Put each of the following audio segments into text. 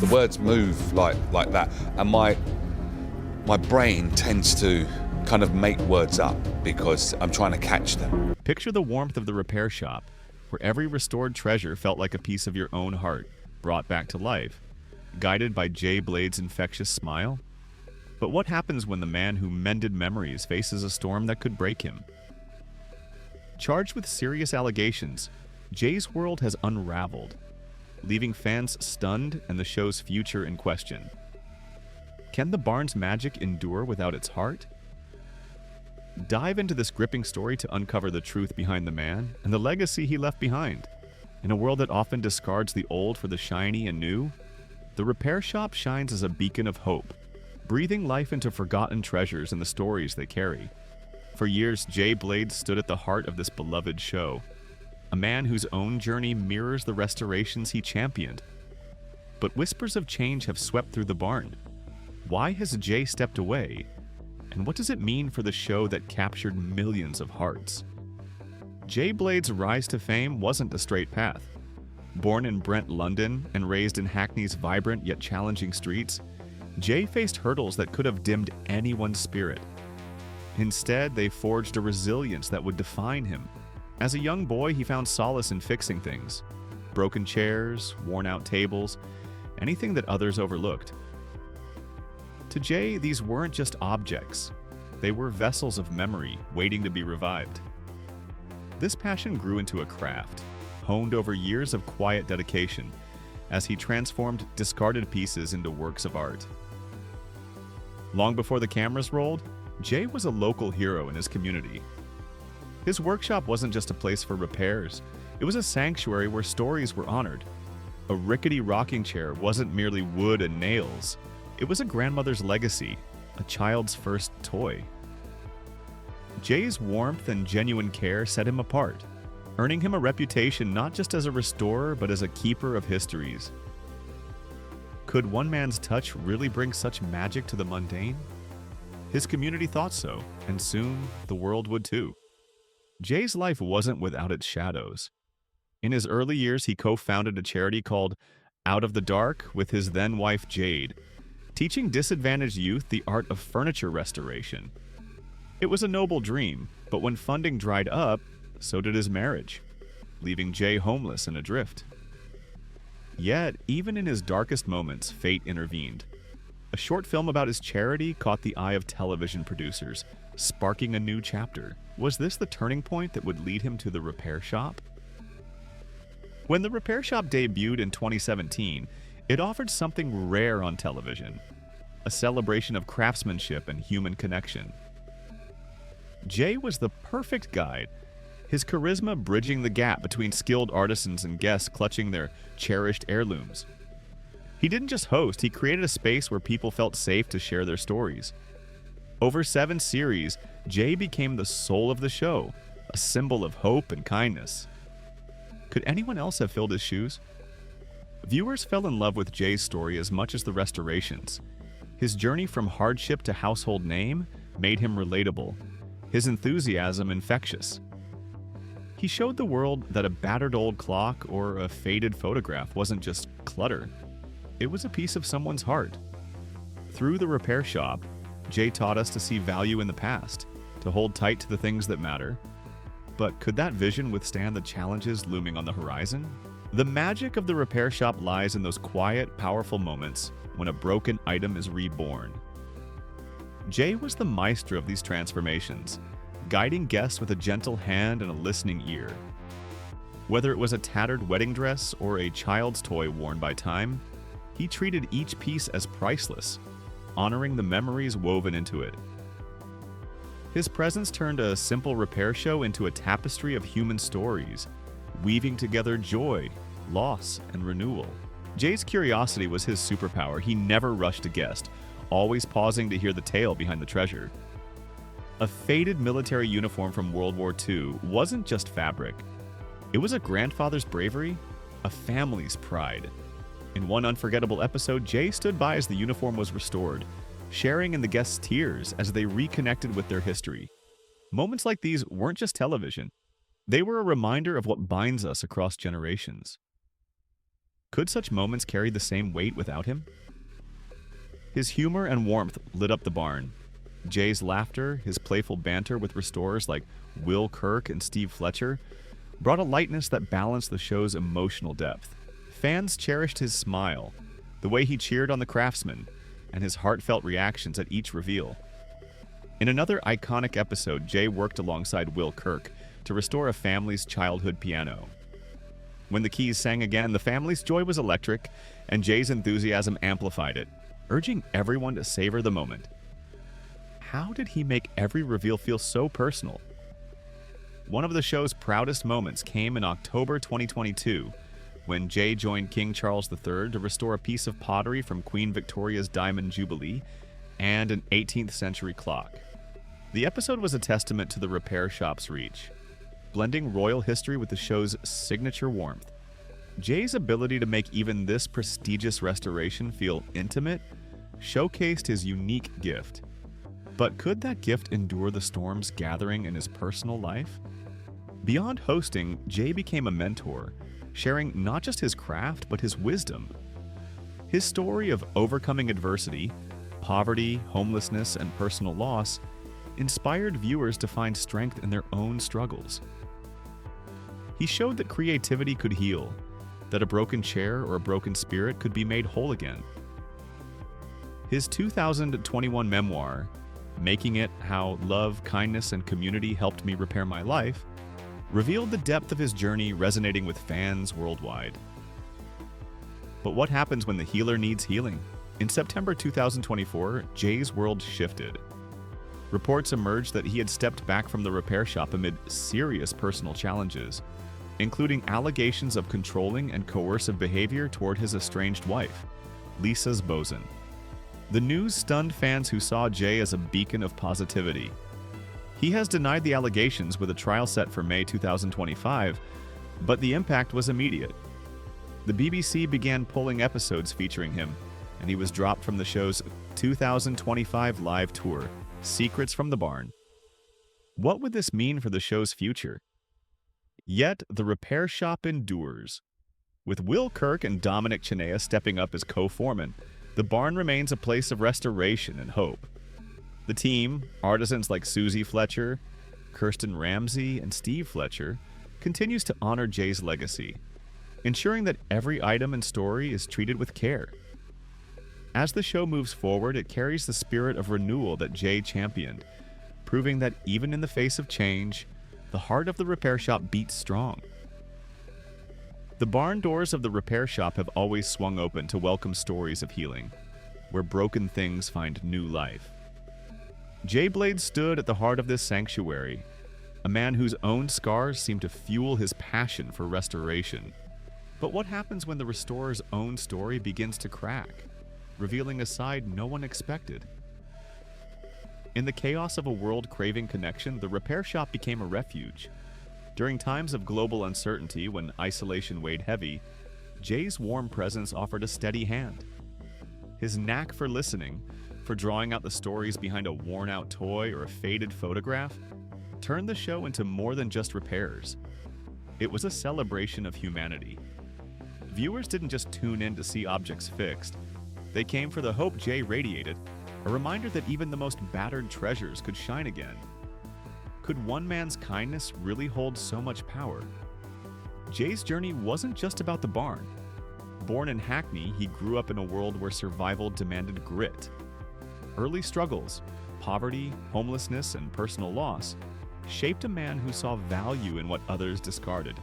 The words move like that, and my brain tends to kind of make words up because I'm trying to catch them. Picture the warmth of the repair shop, where every restored treasure felt like a piece of your own heart, brought back to life, guided by Jay Blade's infectious smile. But what happens when the man who mended memories faces a storm that could break him? Charged with serious allegations, Jay's world has unraveled, leaving fans stunned and the show's future in question. Can the barn's magic endure without its heart? Dive into this gripping story to uncover the truth behind the man and the legacy he left behind. In a world that often discards the old for the shiny and new, the repair shop shines as a beacon of hope, breathing life into forgotten treasures and the stories they carry. For years, Jay Blade stood at the heart of this beloved show, a man whose own journey mirrors the restorations he championed. But whispers of change have swept through the barn. Why has Jay stepped away? And what does it mean for the show that captured millions of hearts? Jay Blade's rise to fame wasn't a straight path. Born in Brent, London, and raised in Hackney's vibrant yet challenging streets, Jay faced hurdles that could have dimmed anyone's spirit. Instead, they forged a resilience that would define him. As a young boy, he found solace in fixing things: broken chairs, worn-out tables, anything that others overlooked. To Jay, these weren't just objects. They were vessels of memory waiting to be revived. This passion grew into a craft, honed over years of quiet dedication, as he transformed discarded pieces into works of art. Long before the cameras rolled, Jay was a local hero in his community. His workshop wasn't just a place for repairs, it was a sanctuary where stories were honored. A rickety rocking chair wasn't merely wood and nails, it was a grandmother's legacy, a child's first toy. Jay's warmth and genuine care set him apart, earning him a reputation not just as a restorer but as a keeper of histories. Could one man's touch really bring such magic to the mundane? His community thought so, and soon the world would too. Jay's life wasn't without its shadows. In his early years, he co-founded a charity called Out of the Dark with his then-wife Jade, teaching disadvantaged youth the art of furniture restoration. It was a noble dream, but when funding dried up, so did his marriage, leaving Jay homeless and adrift. Yet, even in his darkest moments, fate intervened. A short film about his charity caught the eye of television producers, sparking a new chapter. Was this the turning point that would lead him to the repair shop? When the repair shop debuted in 2017, it offered something rare on television: a celebration of craftsmanship and human connection. Jay was the perfect guide, his charisma bridging the gap between skilled artisans and guests clutching their cherished heirlooms. He didn't just host, he created a space where people felt safe to share their stories. Over 7 series, Jay became the soul of the show, a symbol of hope and kindness. Could anyone else have filled his shoes? Viewers fell in love with Jay's story as much as the restorations. His journey from hardship to household name made him relatable, his enthusiasm infectious. He showed the world that a battered old clock or a faded photograph wasn't just clutter. It was a piece of someone's heart. Through the repair shop, Jay taught us to see value in the past, to hold tight to the things that matter. But could that vision withstand the challenges looming on the horizon? The magic of the repair shop lies in those quiet, powerful moments when a broken item is reborn. Jay was the maestro of these transformations, guiding guests with a gentle hand and a listening ear. Whether it was a tattered wedding dress or a child's toy worn by time, he treated each piece as priceless, honoring the memories woven into it. His presence turned a simple repair show into a tapestry of human stories, weaving together joy, loss, and renewal. Jay's curiosity was his superpower. He never rushed a guest, always pausing to hear the tale behind the treasure. A faded military uniform from World War II wasn't just fabric. It was a grandfather's bravery, a family's pride. In one unforgettable episode, Jay stood by as the uniform was restored, sharing in the guests' tears as they reconnected with their history. Moments like these weren't just television. They were a reminder of what binds us across generations. Could such moments carry the same weight without him? His humor and warmth lit up the barn. Jay's laughter, his playful banter with restorers like Will Kirk and Steve Fletcher, brought a lightness that balanced the show's emotional depth. Fans cherished his smile, the way he cheered on the Craftsman, and his heartfelt reactions at each reveal. In another iconic episode, Jay worked alongside Will Kirk to restore a family's childhood piano. When the keys sang again, the family's joy was electric, and Jay's enthusiasm amplified it, urging everyone to savor the moment. How did he make every reveal feel so personal? One of the show's proudest moments came in October 2022, when Jay joined King Charles III to restore a piece of pottery from Queen Victoria's Diamond Jubilee and an 18th century clock. The episode was a testament to the repair shop's reach, blending royal history with the show's signature warmth. Jay's ability to make even this prestigious restoration feel intimate showcased his unique gift. But could that gift endure the storms gathering in his personal life? Beyond hosting, Jay became a mentor, sharing not just his craft, but his wisdom. His story of overcoming adversity, poverty, homelessness, and personal loss inspired viewers to find strength in their own struggles. He showed that creativity could heal, that a broken chair or a broken spirit could be made whole again. His 2021 memoir, Making It: How Love, Kindness, and Community Helped Me Repair My Life, revealed the depth of his journey resonating with fans worldwide. But what happens when the healer needs healing? In September 2024, Jay's world shifted. Reports emerged that he had stepped back from the repair shop amid serious personal challenges, including allegations of controlling and coercive behavior toward his estranged wife, Lisa's bosun. The news stunned fans who saw Jay as a beacon of positivity. He has denied the allegations with a trial set for May 2025, but the impact was immediate. The BBC began pulling episodes featuring him, and he was dropped from the show's 2025 live tour, Secrets from the Barn. What would this mean for the show's future? Yet, the repair shop endures. With Will Kirk and Dominic Chinea stepping up as co-foreman, the barn remains a place of restoration and hope. The team, artisans like Susie Fletcher, Kirsten Ramsey, and Steve Fletcher, continues to honor Jay's legacy, ensuring that every item and story is treated with care. As the show moves forward, it carries the spirit of renewal that Jay championed, proving that even in the face of change, the heart of the repair shop beats strong. The barn doors of the repair shop have always swung open to welcome stories of healing, where broken things find new life. Jay Blades stood at the heart of this sanctuary, a man whose own scars seem to fuel his passion for restoration. But what happens when the restorer's own story begins to crack, revealing a side no one expected? In the chaos of a world craving connection, the repair shop became a refuge. During times of global uncertainty, when isolation weighed heavy, Jay's warm presence offered a steady hand. His knack for listening, for drawing out the stories behind a worn-out toy or a faded photograph, turned the show into more than just repairs. It was a celebration of humanity. Viewers didn't just tune in to see objects fixed. They came for the hope Jay radiated, a reminder that even the most battered treasures could shine again. Could one man's kindness really hold so much power? Jay's journey wasn't just about the barn. Born in Hackney, he grew up in a world where survival demanded grit. Early struggles, poverty, homelessness, and personal loss shaped a man who saw value in what others discarded.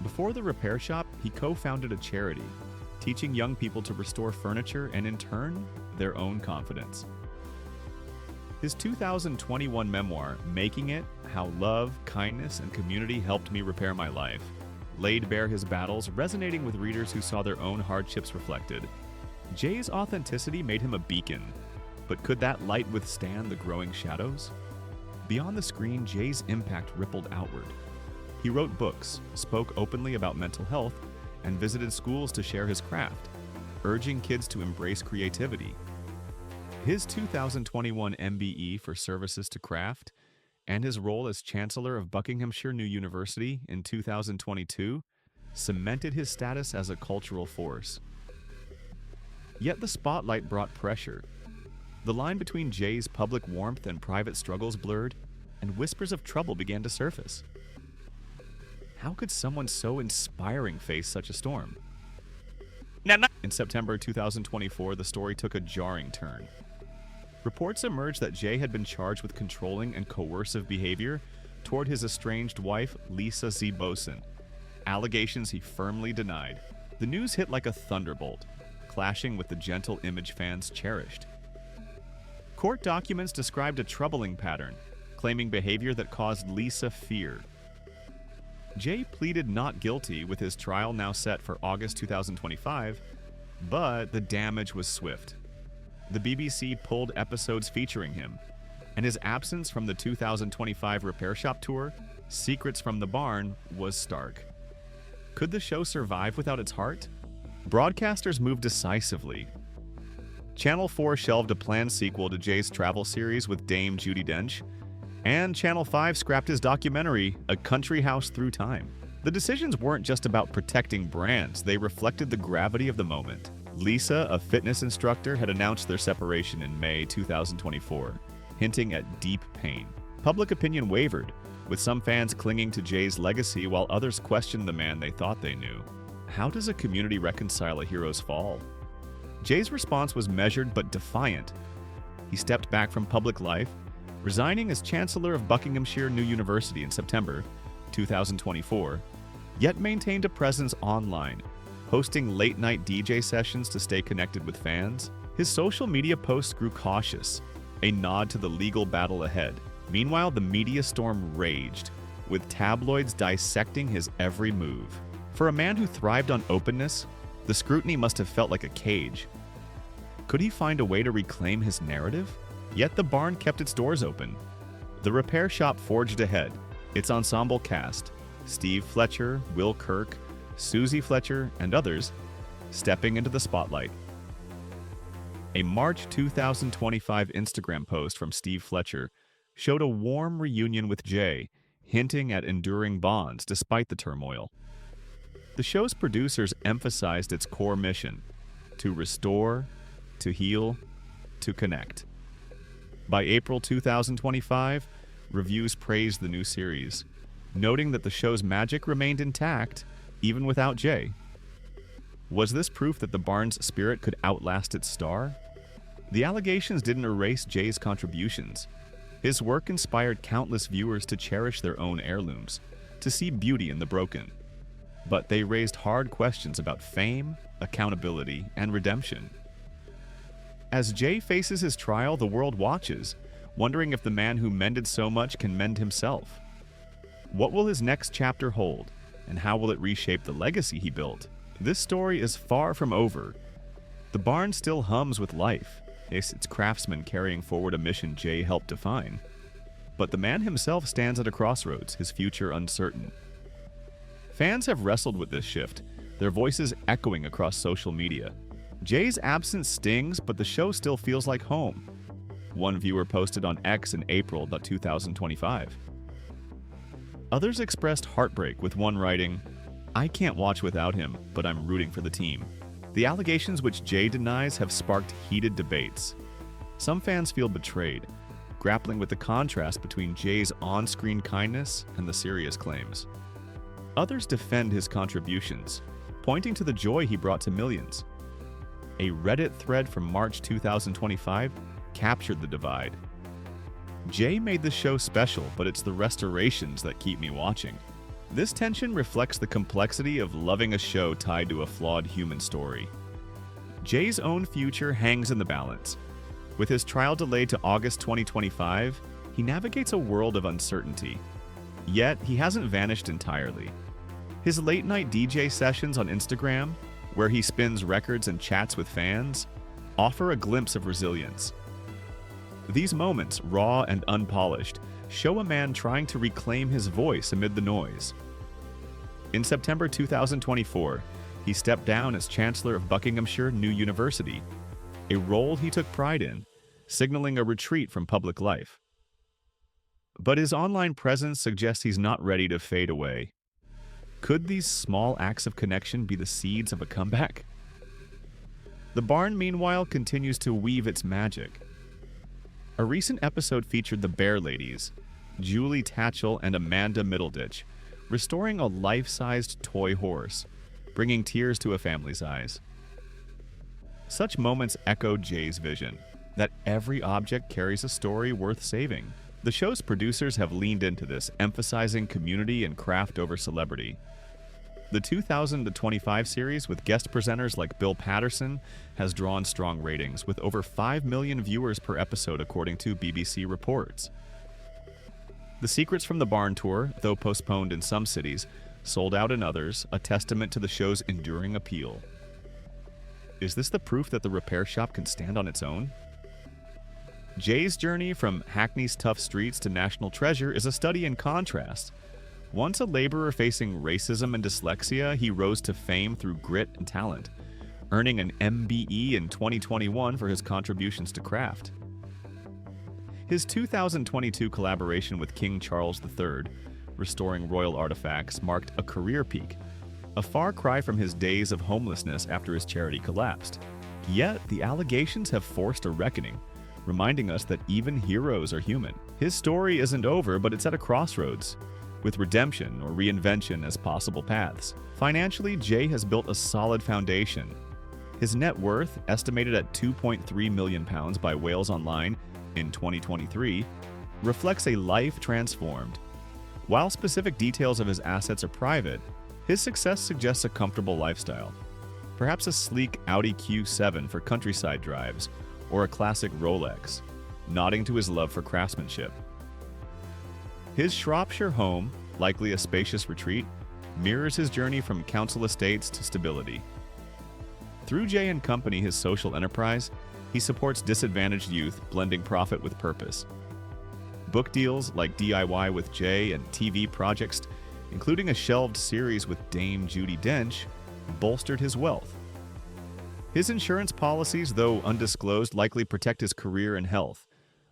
Before the repair shop, he co-founded a charity, teaching young people to restore furniture and, in turn, their own confidence. His 2021 memoir, Making It: How Love, Kindness, and Community Helped Me Repair My Life, laid bare his battles, resonating with readers who saw their own hardships reflected. Jay's authenticity made him a beacon, but could that light withstand the growing shadows? Beyond the screen, Jay's impact rippled outward. He wrote books, spoke openly about mental health, and visited schools to share his craft, urging kids to embrace creativity. His 2021 MBE for services to craft and his role as Chancellor of Buckinghamshire New University in 2022 cemented his status as a cultural force. Yet the spotlight brought pressure. The line between Jay's public warmth and private struggles blurred, and whispers of trouble began to surface. How could someone so inspiring face such a storm? In September 2024, the story took a jarring turn. Reports emerged that Jay had been charged with controlling and coercive behavior toward his estranged wife, Lisa Z. Boson, allegations he firmly denied. The news hit like a thunderbolt, clashing with the gentle image fans cherished. Court documents described a troubling pattern, claiming behavior that caused Lisa fear. Jay pleaded not guilty, with his trial now set for August 2025, but the damage was swift. The BBC pulled episodes featuring him, and his absence from the 2025 Repair Shop tour, Secrets from the Barn, was stark. Could the show survive without its heart? Broadcasters moved decisively. Channel 4 shelved a planned sequel to Jay's travel series with Dame Judi Dench, and Channel 5 scrapped his documentary, A Country House Through Time. The decisions weren't just about protecting brands, they reflected the gravity of the moment. Lisa, a fitness instructor, had announced their separation in May 2024, hinting at deep pain. Public opinion wavered, with some fans clinging to Jay's legacy while others questioned the man they thought they knew. How does a community reconcile a hero's fall? Jay's response was measured but defiant. He stepped back from public life, resigning as Chancellor of Buckinghamshire New University in September 2024, yet maintained a presence online, hosting late-night DJ sessions to stay connected with fans. His social media posts grew cautious, a nod to the legal battle ahead. Meanwhile, the media storm raged, with tabloids dissecting his every move. For a man who thrived on openness, the scrutiny must have felt like a cage. Could he find a way to reclaim his narrative? Yet the barn kept its doors open. The repair shop forged ahead, its ensemble cast, Steve Fletcher, Will Kirk, Susie Fletcher, and others, stepping into the spotlight. A March 2025 Instagram post from Steve Fletcher showed a warm reunion with Jay, hinting at enduring bonds despite the turmoil. The show's producers emphasized its core mission: to restore, to heal, to connect. By April 2025, reviews praised the new series, noting that the show's magic remained intact even without Jay. Was this proof that the barn's spirit could outlast its star? The allegations didn't erase Jay's contributions. His work inspired countless viewers to cherish their own heirlooms, to see beauty in the broken. But they raised hard questions about fame, accountability, and redemption. As Jay faces his trial, the world watches, wondering if the man who mended so much can mend himself. What will his next chapter hold, and how will it reshape the legacy he built? This story is far from over. The barn still hums with life, its craftsmen carrying forward a mission Jay helped define. But the man himself stands at a crossroads, his future uncertain. Fans have wrestled with this shift, their voices echoing across social media. Jay's absence stings, but the show still feels like home. One viewer posted on X in April 2025. Others expressed heartbreak, with one writing, "I can't watch without him, but I'm rooting for the team." The allegations which Jay denies have sparked heated debates. Some fans feel betrayed, grappling with the contrast between Jay's on-screen kindness and the serious claims. Others defend his contributions, pointing to the joy he brought to millions. A Reddit thread from March 2025 captured the divide. Jay made the show special, but it's the restorations that keep me watching. This tension reflects the complexity of loving a show tied to a flawed human story. Jay's own future hangs in the balance. With his trial delayed to August 2025, he navigates a world of uncertainty. Yet, he hasn't vanished entirely. His late-night DJ sessions on Instagram, where he spins records and chats with fans, offer a glimpse of resilience. These moments, raw and unpolished, show a man trying to reclaim his voice amid the noise. In September 2024, he stepped down as Chancellor of Buckinghamshire New University, a role he took pride in, signaling a retreat from public life. But his online presence suggests he's not ready to fade away. Could these small acts of connection be the seeds of a comeback? The barn, meanwhile, continues to weave its magic. A recent episode featured the Bear Ladies, Julie Tatchell and Amanda Middleditch, restoring a life-sized toy horse, bringing tears to a family's eyes. Such moments echo Jay's vision, that every object carries a story worth saving. The show's producers have leaned into this, emphasizing community and craft over celebrity. The 2025 series, with guest presenters like Bill Patterson, has drawn strong ratings, with over 5 million viewers per episode according to BBC reports. The Secrets from the Barn tour, though postponed in some cities, sold out in others, a testament to the show's enduring appeal. Is this the proof that the repair shop can stand on its own? Jay's journey from Hackney's tough streets to national treasure is a study in contrast. Once a laborer facing racism and dyslexia, he rose to fame through grit and talent, earning an MBE in 2021 for his contributions to craft. His 2022 collaboration with King Charles III, restoring royal artifacts, marked a career peak, a far cry from his days of homelessness after his charity collapsed. Yet, the allegations have forced a reckoning, reminding us that even heroes are human. His story isn't over, but it's at a crossroads, with redemption or reinvention as possible paths. Financially, Jay has built a solid foundation. His net worth, estimated at £2.3 million by Wales Online in 2023, reflects a life transformed. While specific details of his assets are private, his success suggests a comfortable lifestyle. Perhaps a sleek Audi Q7 for countryside drives, or a classic Rolex, nodding to his love for craftsmanship. His Shropshire home, likely a spacious retreat, mirrors his journey from council estates to stability. Through Jay & Company, his social enterprise, he supports disadvantaged youth, blending profit with purpose. Book deals like DIY with Jay and TV projects, including a shelved series with Dame Judi Dench, bolstered his wealth. His insurance policies, though undisclosed, likely protect his career and health,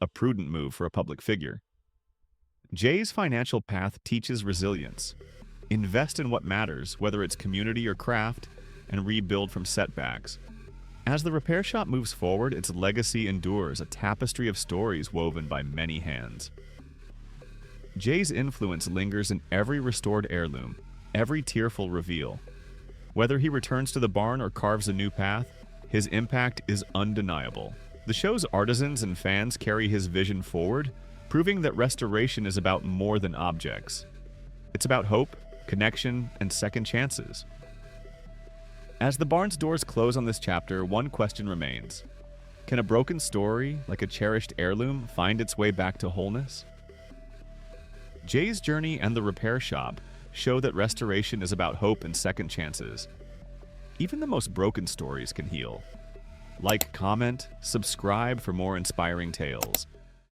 a prudent move for a public figure. Jay's financial path teaches resilience. Invest in what matters, whether it's community or craft, and rebuild from setbacks. As the repair shop moves forward, its legacy endures, a tapestry of stories woven by many hands. Jay's influence lingers in every restored heirloom, every tearful reveal. Whether he returns to the barn or carves a new path, his impact is undeniable. The show's artisans and fans carry his vision forward, proving that restoration is about more than objects. It's about hope, connection, and second chances. As the barn's doors close on this chapter, one question remains. Can a broken story, like a cherished heirloom, find its way back to wholeness? Jay's journey and the repair shop show that restoration is about hope and second chances. Even the most broken stories can heal. Like, comment, subscribe for more inspiring tales.